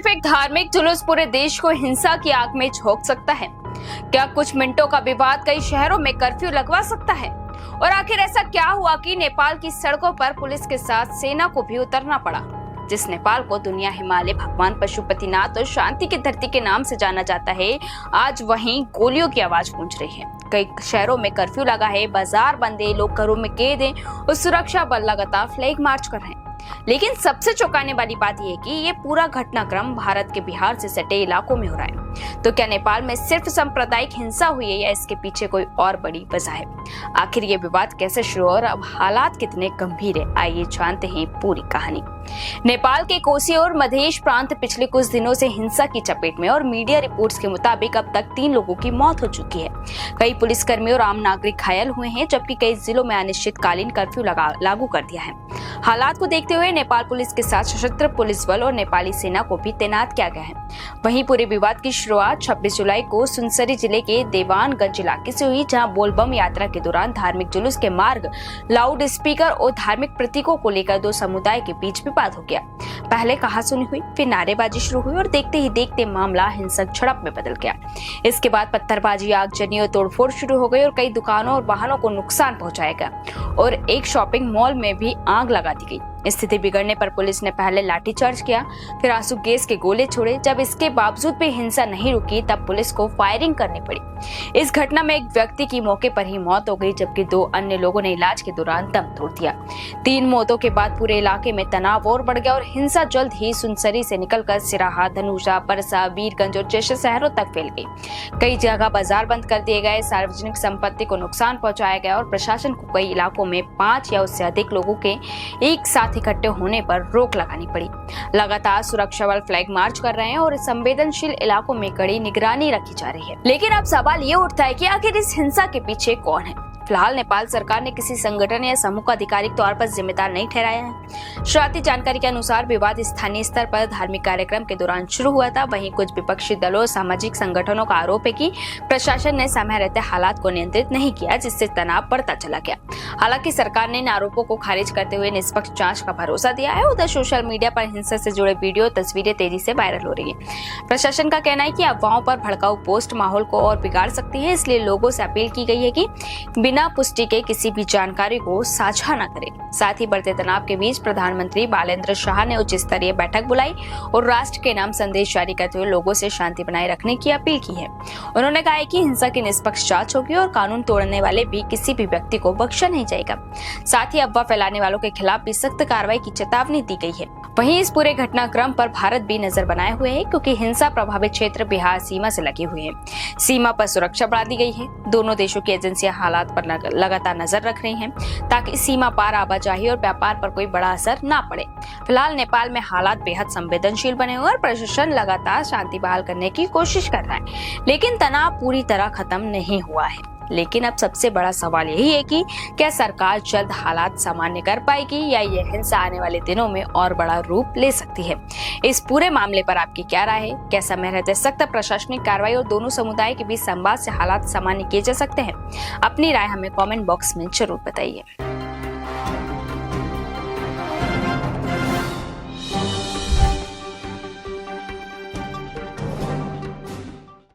सिर्फ एक धार्मिक जुलूस पूरे देश को हिंसा की आग में झोंक सकता है? क्या कुछ मिनटों का विवाद कई शहरों में कर्फ्यू लगवा सकता है? और आखिर ऐसा क्या हुआ कि नेपाल की सड़कों पर पुलिस के साथ सेना को भी उतरना पड़ा? जिस नेपाल को दुनिया हिमालय, भगवान पशुपतिनाथ और शांति की धरती के नाम से जाना जाता है, आज वहीं गोलियों की आवाज गूंज रही है। कई शहरों में कर्फ्यू लगा है, बाजार बंद है, लोग घरों में कैद हैं और सुरक्षा बल लगातार फ्लैग मार्च कर रहे हैं। लेकिन सबसे चौंकाने वाली बात यह है कि ये पूरा घटनाक्रम भारत के बिहार से सटे इलाकों में हो रहा है। तो क्या नेपाल में सिर्फ सांप्रदायिक हिंसा हुई है या इसके पीछे कोई और बड़ी वजह है? आखिर ये विवाद कैसे शुरू और अब हालात कितने गंभीर है, आइए जानते हैं पूरी कहानी। नेपाल के कोसी और मधेश प्रांत पिछले कुछ दिनों से हिंसा की चपेट में और मीडिया रिपोर्ट्स के मुताबिक अब तक 3 लोगों की मौत हो चुकी है। कई पुलिसकर्मी और आम नागरिक घायल हुए हैं, जबकि कई जिलों में अनिश्चितकालीन कर्फ्यू लागू कर दिया है। हालात को देखते हुए नेपाल पुलिस के साथ सशस्त्र पुलिस बल और नेपाली सेना को भी तैनात किया गया है। वहीं पूरे विवाद की शुरुआत 26 जुलाई को सुनसरी जिले के देवानगंज इलाके से हुई, जहां बोलबम यात्रा के दौरान धार्मिक जुलूस के मार्ग, लाउड स्पीकर और धार्मिक प्रतीकों को लेकर 2 समुदाय के बीच विवाद हो गया। पहले कहासुनी हुई, फिर नारेबाजी शुरू हुई और देखते ही देखते मामला हिंसक झड़प में बदल गया। इसके बाद पत्थरबाजी, आगजनी और तोड़फोड़ शुरू हो गई और कई दुकानों और वाहनों को नुकसान पहुंचाया गया और एक शॉपिंग मॉल में भी आग लगा दी गई। स्थिति बिगड़ने पर पुलिस ने पहले लाठीचार्ज किया, फिर आंसू गैस के गोले छोड़े। जब इसके बावजूद भी हिंसा नहीं रुकी, तब पुलिस को फायरिंग करनी पड़ी। इस घटना में एक व्यक्ति की मौके पर ही मौत हो गई, जबकि 2 अन्य लोगों ने इलाज के दौरान दम तोड़ दिया। 3 मौतों के बाद पूरे इलाके में तनाव और बढ़ गया और हिंसा जल्द ही सुनसरी से निकलकर सिराहा, धनुषा, परसा, वीरगंज और जैसे शहरों तक फैल गई। कई जगह बाजार बंद कर दिए गए, सार्वजनिक संपत्ति को नुकसान पहुंचाया गया और प्रशासन को कई इलाकों में 5 या उससे अधिक लोगों के एक साथ इकट्ठे होने पर रोक लगानी पड़ी। लगातार सुरक्षा बल फ्लैग मार्च कर रहे हैं और संवेदनशील इलाकों में कड़ी निगरानी रखी जा रही है। लेकिन अब सवाल ये उठता है कि आखिर इस हिंसा के पीछे कौन है? फिलहाल नेपाल सरकार ने किसी संगठन या समूह को आधिकारिक तौर पर जिम्मेदार नहीं ठहराया है। शुरुआती जानकारी के अनुसार विवाद स्थानीय स्तर पर धार्मिक कार्यक्रम के दौरान शुरू हुआ था। वहीं कुछ विपक्षी दलों और सामाजिक संगठनों का आरोप है कि प्रशासन ने समय रहते हालात को नियंत्रित नहीं किया, जिससे तनाव बढ़ता चला गया। हालांकि सरकार ने इन आरोपों को खारिज करते हुए निष्पक्ष जांच का भरोसा दिया है। उधर सोशल मीडिया पर हिंसा से जुड़े वीडियो, तस्वीरें तेजी से वायरल हो रही है। प्रशासन का कहना है कि अफवाहों पर भड़काऊ पोस्ट माहौल को और बिगाड़ सकती है, इसलिए लोगों से अपील की गई है कि बिना पुष्टि के किसी भी जानकारी को साझा न करें। साथ ही बढ़ते तनाव के बीच प्रधानमंत्री बालेंद्र शाह ने उच्च स्तरीय बैठक बुलाई और राष्ट्र के नाम संदेश जारी करते हुए लोगों से शांति बनाए रखने की अपील की है। उन्होंने कहा है कि हिंसा की निष्पक्ष जांच होगी और कानून तोड़ने वाले भी किसी भी व्यक्ति को बख्शा नहीं जाएगा। साथ ही अफवाह फैलाने वालों के खिलाफ भी सख्त कार्रवाई की चेतावनी दी गई है। वहीं इस पूरे घटनाक्रम पर भारत भी नजर बनाए हुए है, क्योंकि हिंसा प्रभावित क्षेत्र बिहार सीमा से लगे हुए हैं। सीमा पर सुरक्षा बढ़ा दी गई है। दोनों देशों की एजेंसियां हालात पर लगातार नजर रख रही हैं, ताकि सीमा पार आवाजाही और व्यापार पर कोई बड़ा असर ना पड़े। फिलहाल नेपाल में हालात बेहद संवेदनशील बने हुए और प्रशासन लगातार शांति बहाल करने की कोशिश कर रहा है, लेकिन तनाव पूरी तरह खत्म नहीं हुआ है। लेकिन अब सबसे बड़ा सवाल यही है कि क्या सरकार जल्द हालात सामान्य कर पाएगी या ये हिंसा आने वाले दिनों में और बड़ा रूप ले सकती है? इस पूरे मामले पर आपकी क्या राय है? क्या समय रहते सख्त प्रशासनिक कार्रवाई और दोनों समुदाय के बीच संवाद से हालात सामान्य किए जा सकते हैं? अपनी राय हमें कमेंट बॉक्स में जरूर बताइए।